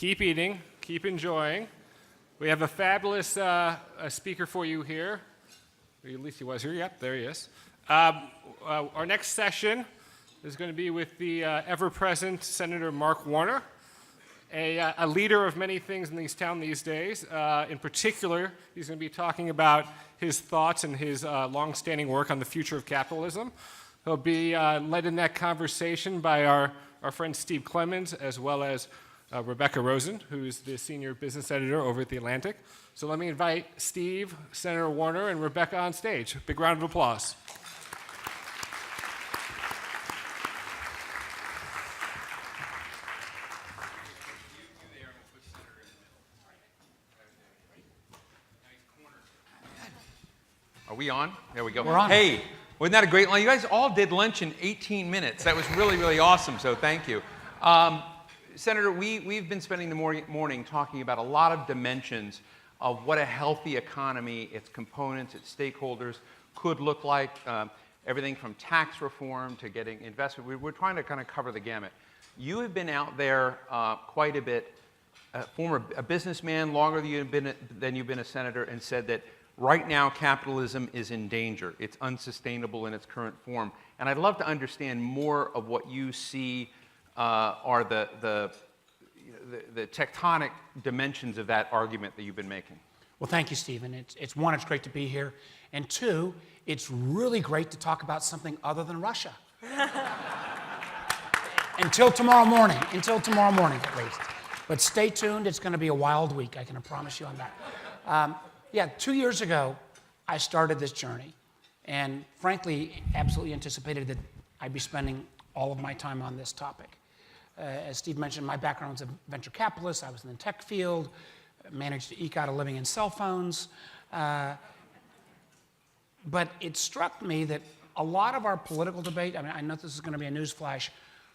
keep eating, keep enjoying. We have a fabulous speaker for you here. Or at least he was here. Yep, there he is. Our next session is going to be with the ever-present Senator Mark Warner, a leader of many things in this town these days. In particular, he's going to be talking about his thoughts and his long-standing work on the future of capitalism. He'll be led in that conversation by our friend Steve CLEMONS, as well as Rebecca Rosen, who's the senior business editor over at The Atlantic. So let me invite Steve, Senator Warner, and Rebecca on stage. Big round of applause. Are we on? There we go. We're on. Hey, wasn't that a great line? You guys all did lunch in 18 minutes. That was really, really awesome, so thank you. Senator, we've been spending the morning talking about a lot of dimensions of what a healthy economy, its components, its stakeholders could look like, everything from tax reform to getting investment. We're trying to kind of cover the gamut. You have been out there quite a bit, a businessman longer than you've been a senator, and said that right now, capitalism is in danger. It's unsustainable in its current form. And I'd love to understand more of what you see are the tectonic dimensions of that argument that you've been making. Well, thank you, Stephen. It's one, it's great to be here. And two, it's really great to talk about something other than Russia. Until tomorrow morning, at least. But stay tuned, it's going to be a wild week, I can promise you on that. Yeah, 2 years ago, I started this journey, and frankly, absolutely anticipated that I'd be spending all of my time on this topic. As Steve mentioned, my background was a venture capitalist. I was in the tech field, managed to eke out a living in cell phones. But it struck me that a lot of our political debate, I mean, I know this is going to be a newsflash,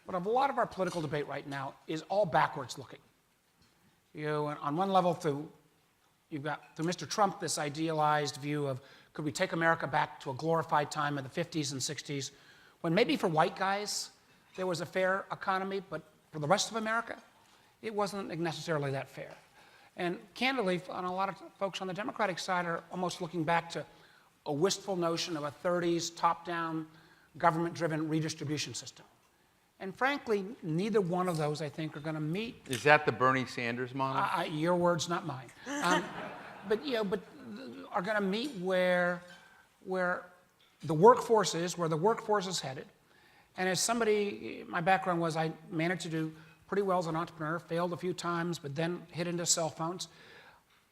but a lot of our political debate right now is all backwards looking. You know, on one level, you've got, through Mr. Trump, this idealized view of could we take America back to a glorified time of the 50s and 60s, when maybe for white guys there was a fair economy, but for the rest of America, it wasn't necessarily that fair. And candidly, on a lot of folks on the Democratic side are almost looking back to a wistful notion of a 30s top-down, government-driven redistribution system. And frankly, neither one of those, I think, are going to meet. Is that the Bernie Sanders model? Your words, not mine. But are going to meet where the workforce is, where the workforce is headed. And as somebody, my background was I managed to do pretty well as an entrepreneur, failed a few times, but then hit into cell phones.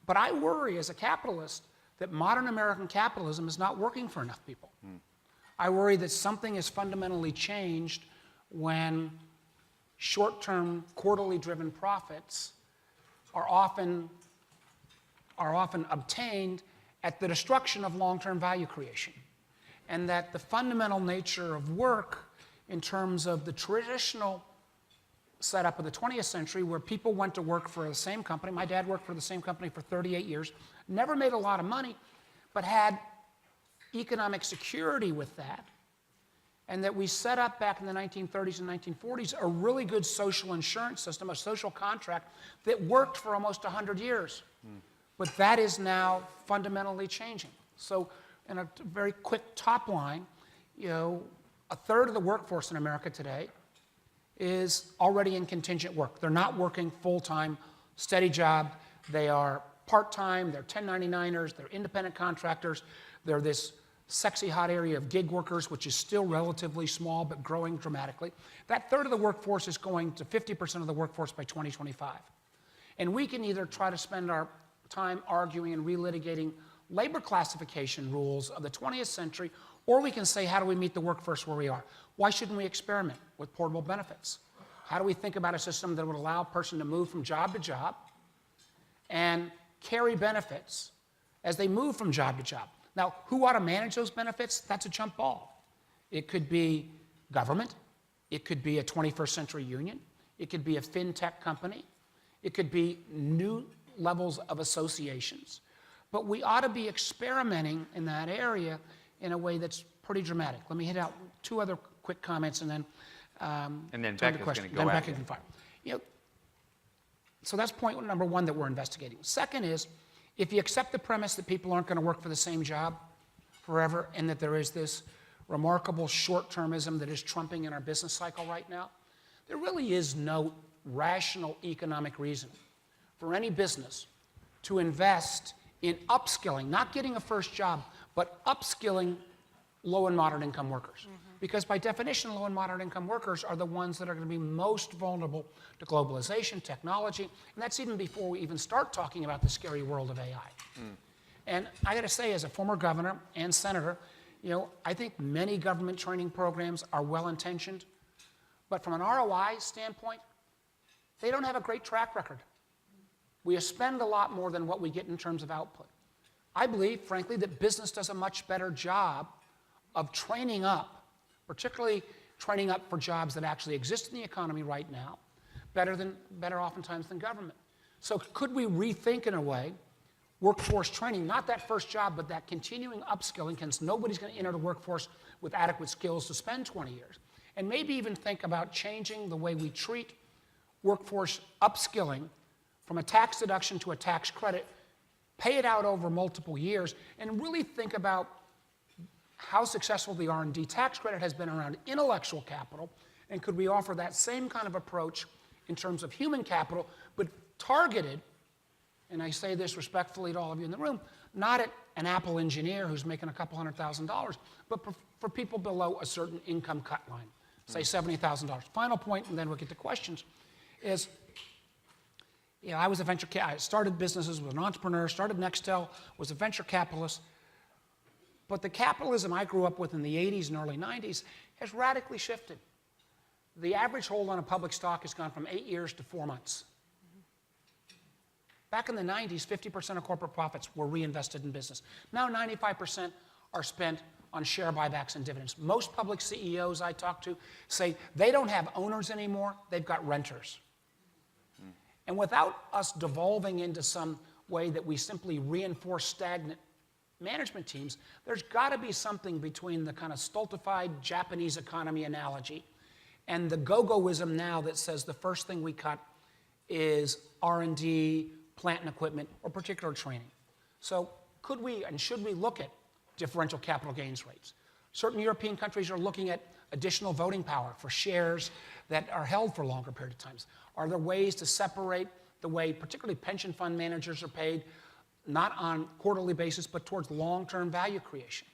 But I worry as a capitalist that modern American capitalism is not working for enough people. I worry that something is fundamentally changed when short-term, quarterly-driven profits are often obtained at the destruction of long-term value creation. And that the fundamental nature of work in terms of the traditional setup of the 20th century where people went to work for the same company. My dad worked for the same company for 38 years, never made a lot of money, but had economic security with that. And that we set up back in the 1930s and 1940s a really good social insurance system, a social contract that worked for almost 100 years. But that is now fundamentally changing. So in a very quick top line, you know, a third of the workforce in America today is already in contingent work. They're not working full-time, steady job. They are part-time, they're 1099ers, they're independent contractors, they're this sexy hot area of gig workers, which is still relatively small but growing dramatically. That third of the workforce is going to 50% of the workforce by 2025. And we can either try to spend our time arguing and relitigating labor classification rules of the 20th century, or we can say, how do we meet the workforce where we are? Why shouldn't we experiment with portable benefits? How do we think about a system that would allow a person to move from job to job and carry benefits as they move from job to job? Now, who ought to manage those benefits? That's a jump ball. It could be government. It could be a 21st century union. It could be a fintech company. It could be new levels of associations. But we ought to be experimenting in that area in a way that's pretty dramatic. Let me hit out two other quick comments and then Becca's going to go then at Becca you. can fire. You know, So that's point number one that we're investigating. Second is, if you accept the premise that people aren't going to work for the same job forever and that there is this remarkable short-termism that is trumping in our business cycle right now, there really is no rational economic reason for any business to invest in upskilling, not getting a first job, but upskilling low and moderate income workers. Because by definition, low and moderate income workers are the ones that are going to be most vulnerable to globalization, technology, and that's even before we even start talking about the scary world of AI. And I got to say, as a former governor and senator, I think many government training programs are well-intentioned, but from an ROI standpoint, they don't have a great track record. We spend a lot more than what we get in terms of output. I believe, frankly, that business does a much better job of training up, particularly training up for jobs that actually exist in the economy right now, better oftentimes than government. So could we rethink, in a way, workforce training, not that first job, but that continuing upskilling, because nobody's going to enter the workforce with adequate skills to spend 20 years. And maybe even think about changing the way we treat workforce upskilling from a tax deduction to a tax credit, pay it out over multiple years, and really think about how successful the R&D tax credit has been around intellectual capital, and could we offer that same kind of approach in terms of human capital, but targeted, and I say this respectfully to all of you in the room, not at an Apple engineer who's making a couple $100,000, but for people below a certain income cut line, say $70,000. Final point, and then we'll get to questions, is I was a I started businesses, was an entrepreneur, started Nextel, was a venture capitalist, but the capitalism I grew up with in the 80s and early 90s has radically shifted. The average hold on a public stock has gone from 8 years to 4 months. Back in the 90s, 50% of corporate profits were reinvested in business. Now 95% are spent on share buybacks and dividends. Most public CEOs I talk to say they don't have owners anymore, they've got renters. And without us devolving into some way that we simply reinforce stagnant management teams, there's got to be something between the kind of stultified Japanese economy analogy and the go-goism now that says the first thing we cut is R&D, plant and equipment, or particular training. So could we and should we look at differential capital gains rates? Certain European countries are looking at additional voting power for shares that are held for a longer period of times. Are there ways to separate the way particularly pension fund managers are paid, not on quarterly basis, but towards long-term value creation?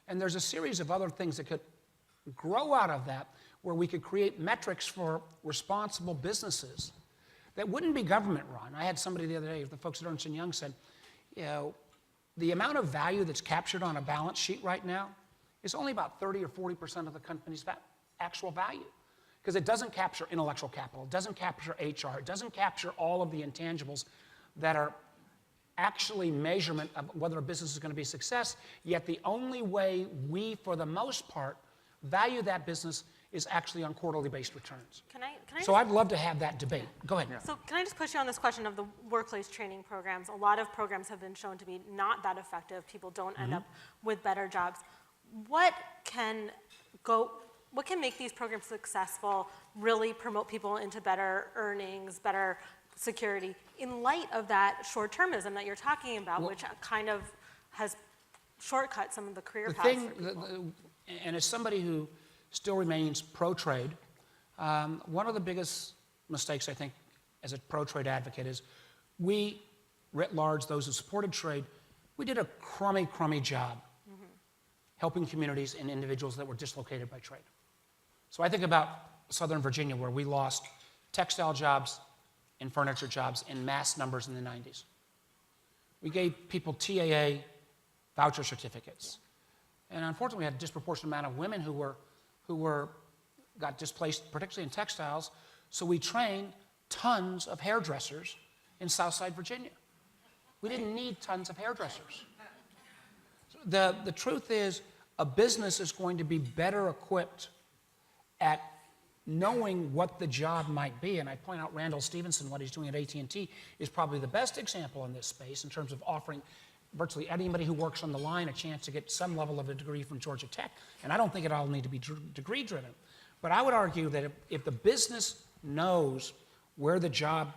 And there's a series of other things that could grow out of that where we could create metrics for responsible businesses that wouldn't be government run. I had somebody the other day, the folks at Ernst & Young said, the amount of value that's captured on a balance sheet right now is only about 30 or 40% of the company's actual value. Because it doesn't capture intellectual capital, it doesn't capture HR, it doesn't capture all of the intangibles that are actually measurement of whether a business is going to be a success, yet the only way we, for the most part, value that business is actually on quarterly based returns. So I'd love to have that debate. Go ahead. Yeah. So can I just push you on this question of the workplace training programs? A lot of programs have been shown to be not that effective. People don't end up with better jobs. What can make these programs successful, really promote people into better earnings, better security, in light of that short-termism that you're talking about, which kind of has shortcut some of the career paths for people? And as somebody who still remains pro-trade, one of the biggest mistakes, I think, as a pro-trade advocate is we, writ large, those who supported trade, we did a crummy job helping communities and individuals that were dislocated by trade. So I think about Southern Virginia, where we lost textile jobs and furniture jobs in mass numbers in the 90s. We gave people TAA voucher certificates. And unfortunately, we had a disproportionate amount of women who got displaced, particularly in textiles. So we trained tons of hairdressers in Southside Virginia. We didn't need tons of hairdressers. The truth is, a business is going to be better equipped at knowing what the job might be. And I point out Randall Stevenson, what he's doing at AT&T, is probably the best example in this space in terms of offering virtually anybody who works on the line a chance to get some level of a degree from Georgia Tech. And I don't think it all need to be degree driven. But I would argue that if the business knows where the job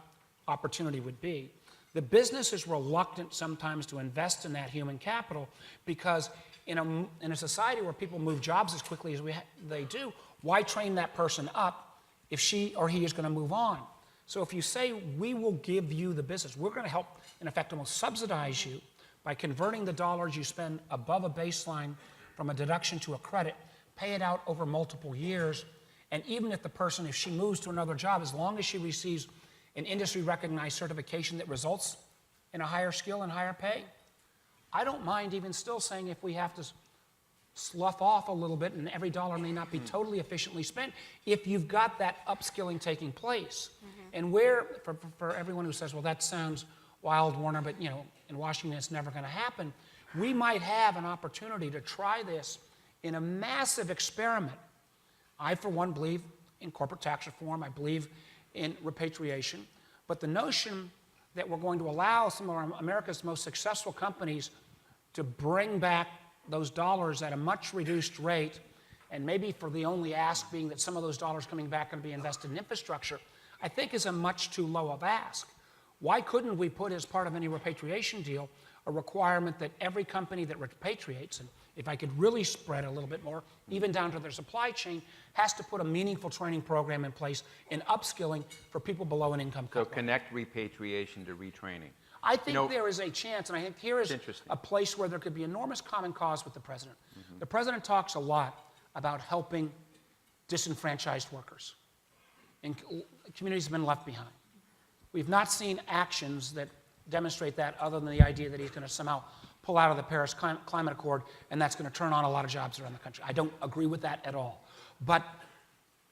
opportunity would be. The business is reluctant sometimes to invest in that human capital because in a society where people move jobs as quickly as they do, why train that person up if she or he is going to move on? So if you say, we will give you the business, we're going to help, in effect, almost subsidize you by converting the dollars you spend above a baseline from a deduction to a credit, pay it out over multiple years, and even if the person, if she moves to another job, as long as she receives an industry-recognized certification that results in a higher skill and higher pay, I don't mind even still saying if we have to slough off a little bit and every dollar may not be totally efficiently spent, if you've got that upskilling taking place. And where, for everyone who says, well, that sounds wild, Warner, but in Washington it's never going to happen, we might have an opportunity to try this in a massive experiment. I, for one, believe in corporate tax reform. I believe in repatriation. But the notion that we're going to allow some of America's most successful companies to bring back those dollars at a much reduced rate, and maybe for the only ask being that some of those dollars coming back can be invested in infrastructure, I think is a much too low of ask. Why couldn't we put as part of any repatriation deal a requirement that every company that repatriates, and if I could really spread a little bit more, even down to their supply chain, has to put a meaningful training program in place in upskilling for people below an income cut. So connect repatriation to retraining. I think there is a chance, and I think here is interesting. a place where there could be enormous common cause with the president. The president talks a lot about helping disenfranchised workers and communities have been left behind. We've not seen actions that demonstrate that other than the idea that he's going to somehow pull out of the Paris Climate Accord and that's going to turn on a lot of jobs around the country. I don't agree with that at all. But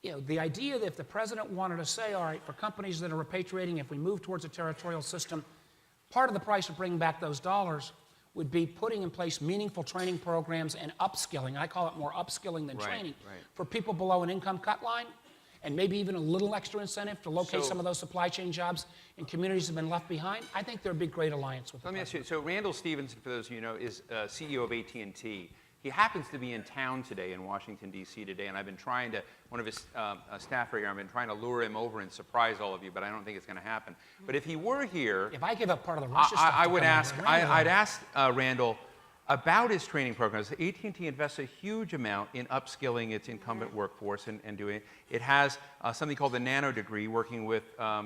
the idea that if the president wanted to say, all right, for companies that are repatriating, if we move towards a territorial system, part of the price of bringing back those dollars would be putting in place meaningful training programs and upskilling. I call it more upskilling than training for people below an income cut line, and maybe even a little extra incentive to locate some of those supply chain jobs in communities that have been left behind. I think there'd be great alliance with. Let me ask you. So Randall Stevenson, for those of you who know, is CEO of AT&T. He happens to be in town today in Washington, D.C. today, and I've been trying to, one of his staff right here, I've been trying to lure him over and surprise all of you, but I don't think it's going to happen. But if he were here, if I give up part of the Russia stuff, I'd ask Randall about his training programs. AT&T invests a huge amount in upskilling its incumbent workforce and doing it. It has something called the Nano Degree, working with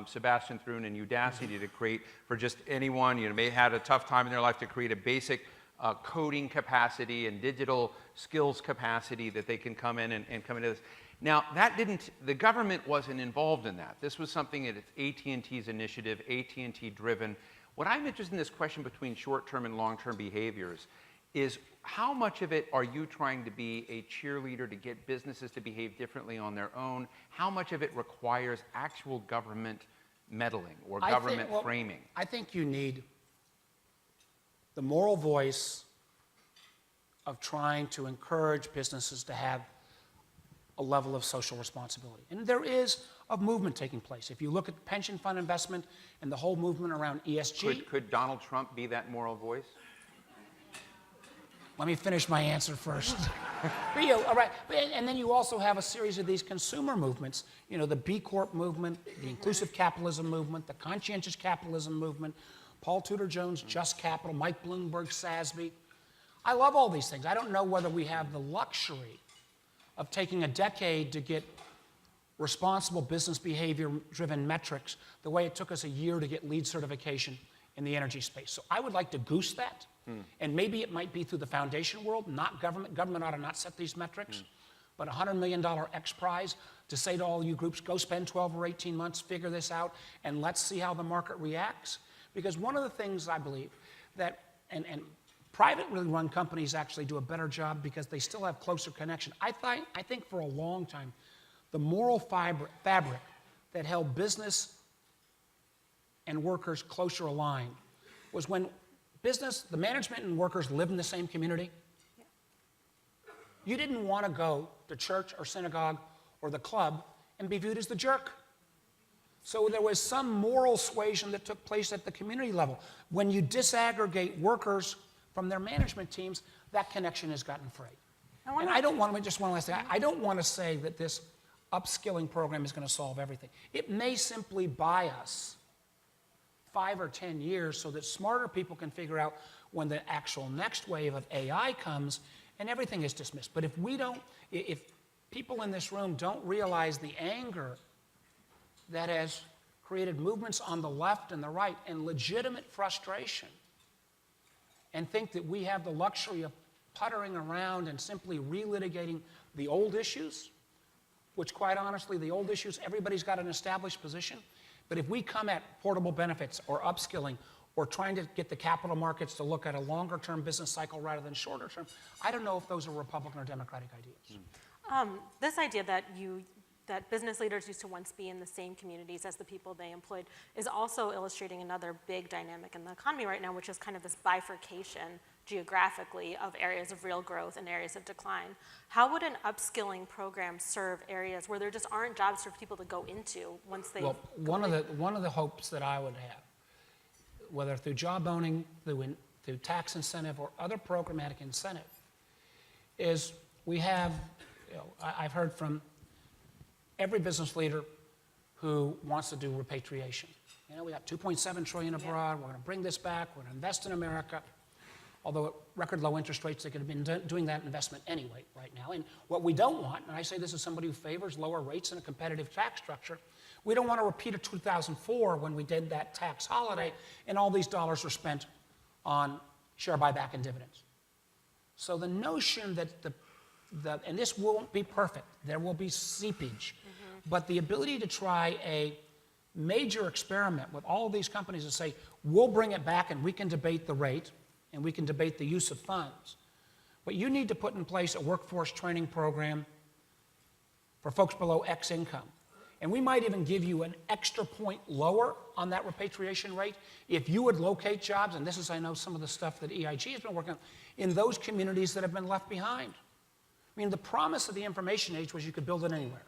Sebastian Thrun and Udacity to create for just anyone, may have had a tough time in their life, to create a basic coding capacity and digital skills capacity that they can come in and come into this. Now, the government wasn't involved in that. This was something that it's AT&T's initiative, AT&T driven. What I'm interested in this question between short-term and long-term behaviors is how much of it are you trying to be a cheerleader to get businesses to behave differently on their own? How much of it requires actual government meddling or government framing? I think you need the moral voice of trying to encourage businesses to have a level of social responsibility. And there is a movement taking place. If you look at pension fund investment and the whole movement around ESG. Could Donald Trump be that moral voice? Let me finish my answer first. All right. And then you also have a series of these consumer movements, the B Corp movement, the inclusive capitalism movement, the conscientious capitalism movement, Paul Tudor Jones, Just Capital, Mike Bloomberg, SASB. I love all these things. I don't know whether we have the luxury of taking a decade to get responsible business behavior-driven metrics the way it took us a year to get LEED certification in the energy space. So I would like to goose that, and maybe it might be through the foundation world, not government. Government ought to not set these metrics, but a $100 million X prize to say to all you groups, go spend 12 or 18 months, figure this out, and let's see how the market reacts. Because one of the things I believe that, and privately run companies actually do a better job because they still have closer connection. I think for a long time, the moral fabric that held business and workers closer aligned was when the management and workers lived in the same community. You didn't want to go to church or synagogue or the club and be viewed as the jerk. So there was some moral suasion that took place at the community level. When you disaggregate workers from their management teams, that connection has gotten frayed. And I don't want to, just one last thing, I don't want to say that this upskilling program is going to solve everything. It may simply buy us 5 or 10 years so that smarter people can figure out when the actual next wave of AI comes and everything is dismissed. But if people in this room don't realize the anger that has created movements on the left and the right and legitimate frustration, and think that we have the luxury of puttering around and simply relitigating the old issues, which quite honestly, the old issues, everybody's got an established position. But if we come at portable benefits or upskilling or trying to get the capital markets to look at a longer term business cycle rather than shorter term, I don't know if those are Republican or Democratic ideas. This idea that business leaders used to once be in the same communities as the people they employed is also illustrating another big dynamic in the economy right now, which is kind of this bifurcation geographically of areas of real growth and areas of decline. How would an upskilling program serve areas where there just aren't jobs for people to go into once they? Well, one of the hopes that I would have, whether through job owning, through tax incentive or other programmatic incentive, is we have, I've heard from every business leader who wants to do repatriation. We got 2.7 trillion abroad, we're going to bring this back, we're going to invest in America. Although at record low interest rates, they could have been doing that investment anyway right now. And what we don't want, and I say this as somebody who favors lower rates and a competitive tax structure, we don't want to repeat of 2004 when we did that tax holiday and all these dollars were spent on share buyback and dividends. So the notion that and this won't be perfect, there will be seepage, but the ability to try a major experiment with all of these companies and say, we'll bring it back and we can debate the rate, and we can debate the use of funds. But you need to put in place a workforce training program for folks below X income. And we might even give you an extra point lower on that repatriation rate if you would locate jobs, and this is, I know, some of the stuff that EIG has been working on, in those communities that have been left behind. I mean, the promise of the information age was you could build it anywhere.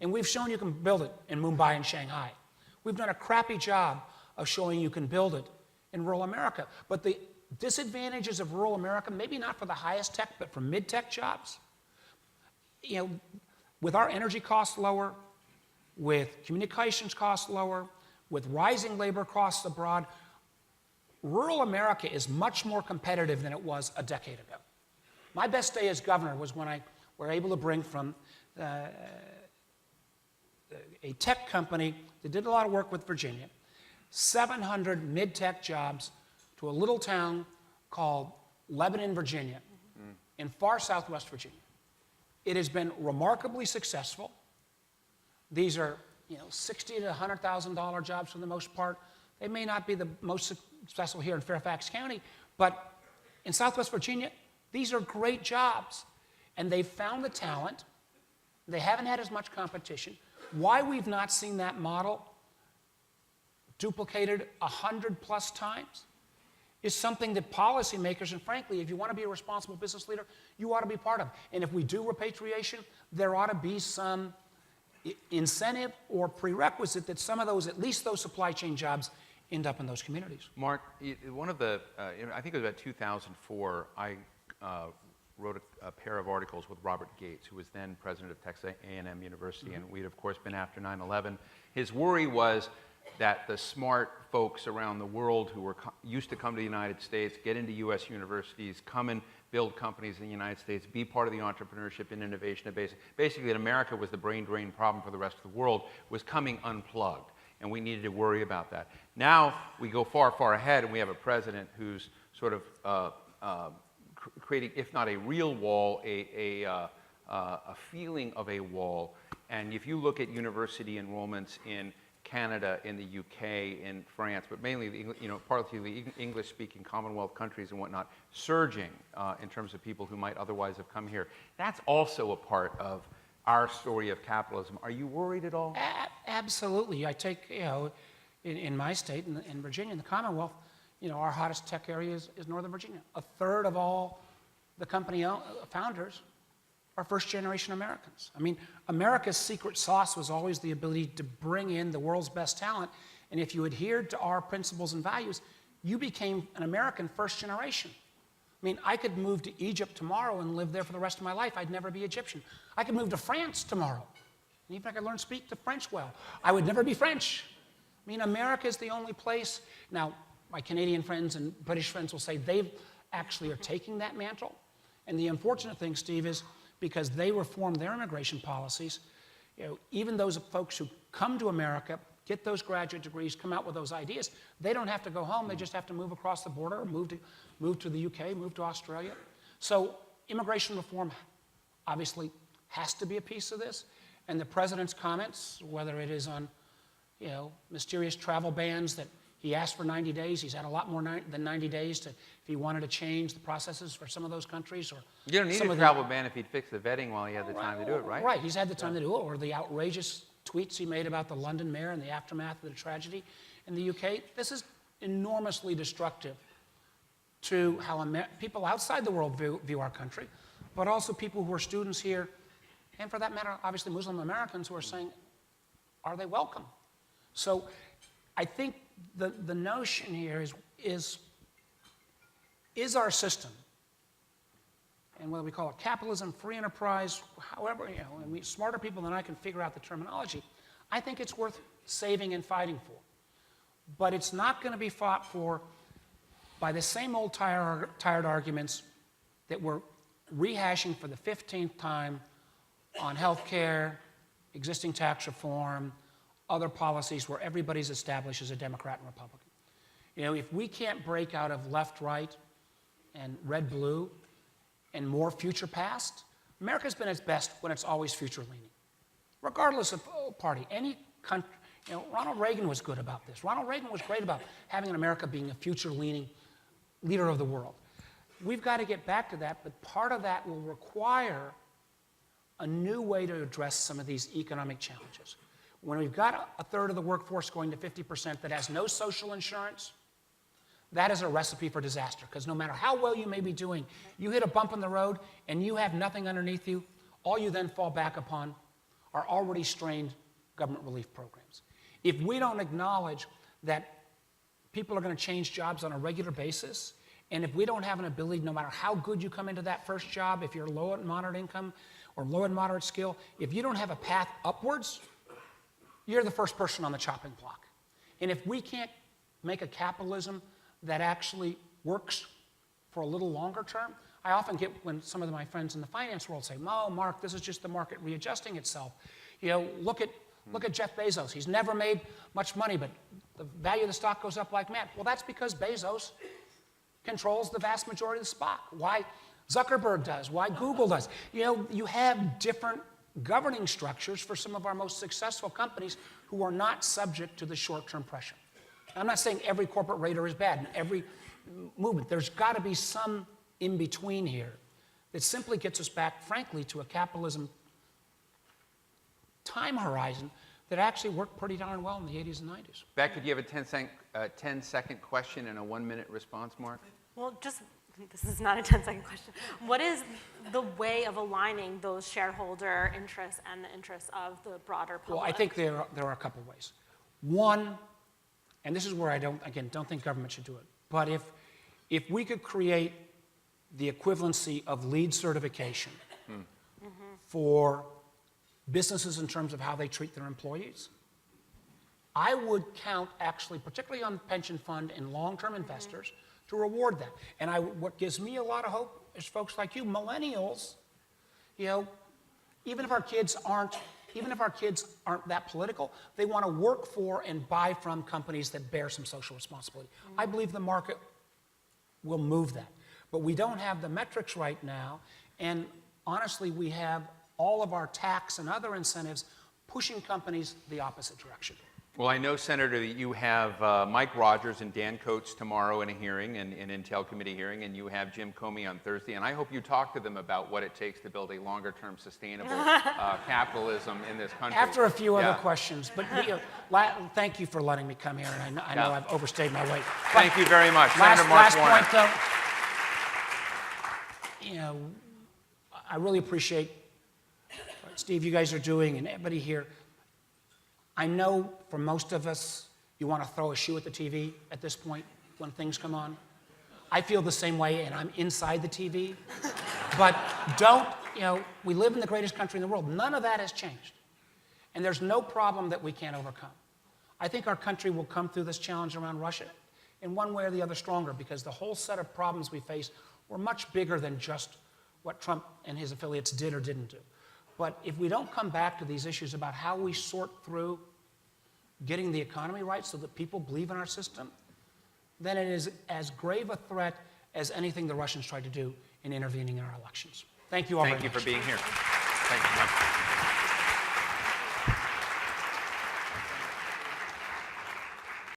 And we've shown you can build it in Mumbai and Shanghai. We've done a crappy job of showing you can build it in rural America. But the disadvantages of rural America, maybe not for the highest tech, but for mid-tech jobs, with our energy costs lower, with communications costs lower, with rising labor costs abroad, rural America is much more competitive than it was a decade ago. My best day as governor was when I were able to bring from a tech company that did a lot of work with Virginia, 700 mid-tech jobs to a little town called Lebanon, Virginia, in far southwest Virginia. It has been remarkably successful. These are $60,000 to $100,000 jobs for the most part. They may not be the most successful here in Fairfax County, but in southwest Virginia, these are great jobs. And they've found the talent. They haven't had as much competition. Why we've not seen that model duplicated 100+ times is something that policymakers, and frankly, if you want to be a responsible business leader, you ought to be part of. And if we do repatriation, there ought to be some incentive or prerequisite that some of those, at least those supply chain jobs, end up in those communities. Mark, one of the, I think it was about 2004, I wrote a pair of articles with Robert Gates, who was then president of Texas A&M University, and we'd of course been after 9/11. His worry was that the smart folks around the world who were used to come to the United States, get into U.S. universities, come and build companies in the United States, be part of the entrepreneurship and innovation base. Basically, that America was the brain drain problem for the rest of the world, was coming unplugged, and we needed to worry about that. Now we go far, far ahead, and we have a president who's sort of creating, if not a real wall, a feeling of a wall. And if you look at university enrollments in Canada, in the UK, in France, but mainly, partly the English-speaking Commonwealth countries and whatnot, surging in terms of people who might otherwise have come here. That's also a part of our story of capitalism. Are you worried at all? Absolutely. I take, in my state, in Virginia, in the Commonwealth, our hottest tech area is Northern Virginia. A third of all the company founders are first-generation Americans. I mean, America's secret sauce was always the ability to bring in the world's best talent, and if you adhered to our principles and values, you became an American first generation. I mean, I could move to Egypt tomorrow and live there for the rest of my life. I'd never be Egyptian. I could move to France tomorrow, and even if I could learn to speak the French well, I would never be French. I mean, America is the only place. Now, my Canadian friends and British friends will say they actually are taking that mantle. And the unfortunate thing, Steve, is because they reformed their immigration policies, even those folks who come to America, get those graduate degrees, come out with those ideas, they don't have to go home. They just have to move across the border, or move to the UK, move to Australia. So immigration reform obviously has to be a piece of this. And the president's comments, whether it is on mysterious travel bans that he asked for 90 days, he's had a lot more than 90 days if he wanted to change the processes for some of those countries. Or you don't need a travel ban if he'd fix the vetting while he had the time to do it, right? Right, he's had the time to do it, or the outrageous tweets he made about the London mayor and the aftermath of the tragedy in the UK. This is enormously destructive to how people outside the world view our country, but also people who are students here, and for that matter, obviously Muslim Americans who are saying, are they welcome? So I think the notion here is our system, and whether we call it capitalism, free enterprise, however, and smarter people than I can figure out the terminology, I think it's worth saving and fighting for. But it's not going to be fought for by the same old tired arguments that we're rehashing for the 15th time on health care, existing tax reform, other policies where everybody's established as a Democrat and Republican. If we can't break out of left-right and red-blue and more future-past, America's been its best when it's always future-leaning, regardless of party. Any country, Ronald Reagan was good about this. Ronald Reagan was great about having an America being a future-leaning leader of the world. We've got to get back to that, but part of that will require a new way to address some of these economic challenges. When we've got a third of the workforce going to 50% that has no social insurance, that is a recipe for disaster, because no matter how well you may be doing, you hit a bump in the road and you have nothing underneath you, all you then fall back upon are already strained government relief programs. If we don't acknowledge that people are going to change jobs on a regular basis, and if we don't have an ability, no matter how good you come into that first job, if you're low and moderate income or low and moderate skill, if you don't have a path upwards, you're the first person on the chopping block. And if we can't make a capitalism that actually works for a little longer term, I often get when some of my friends in the finance world say, "Oh, Mark, this is just the market readjusting itself. Look at Jeff Bezos. He's never made much money, but the value of the stock goes up like mad." Well, that's because Bezos controls the vast majority of the stock. Why Zuckerberg does, why Google does. You have different governing structures for some of our most successful companies who are not subject to the short-term pressure. I'm not saying every corporate raider is bad and every movement. There's got to be some in between here that simply gets us back, frankly, to a capitalism time horizon that actually worked pretty darn well in the 80s and 90s. Beck, could you have a 10-second question and a 1-minute response, Mark? Well, this is not a 10-second question. What is the way of aligning those shareholder interests and the interests of the broader public? Well, I think there are a couple ways. One, and this is where I don't think government should do it, but if we could create the equivalency of LEED certification for businesses in terms of how they treat their employees, I would count actually, particularly on pension fund and long-term investors, to reward that. And what gives me a lot of hope is folks like you, millennials, even if our kids aren't that political, they want to work for and buy from companies that bear some social responsibility. I believe the market will move that. But we don't have the metrics right now, and honestly, we have all of our tax and other incentives pushing companies the opposite direction. Well, I know, Senator, that you have Mike Rogers and Dan Coates tomorrow in a hearing, an Intel committee hearing, and you have Jim Comey on Thursday, and I hope you talk to them about what it takes to build a longer-term sustainable capitalism in this country. After a few other questions, but thank you for letting me come here, and I know I've overstayed my weight. Thank you very much, Senator Mark Warner. Last point, though, I really appreciate what Steve, you guys are doing, and everybody here. I know for most of us, you want to throw a shoe at the TV at this point when things come on. I feel the same way, and I'm inside the TV. But we live in the greatest country in the world. None of that has changed. And there's no problem that we can't overcome. I think our country will come through this challenge around Russia in one way or the other stronger, because the whole set of problems we face were much bigger than just what Trump and his affiliates did or didn't do. But if we don't come back to these issues about how we sort through getting the economy right so that people believe in our system, then it is as grave a threat as anything the Russians tried to do in intervening in our elections. Thank you all very much. Thank you for being here. Thank you, Mike.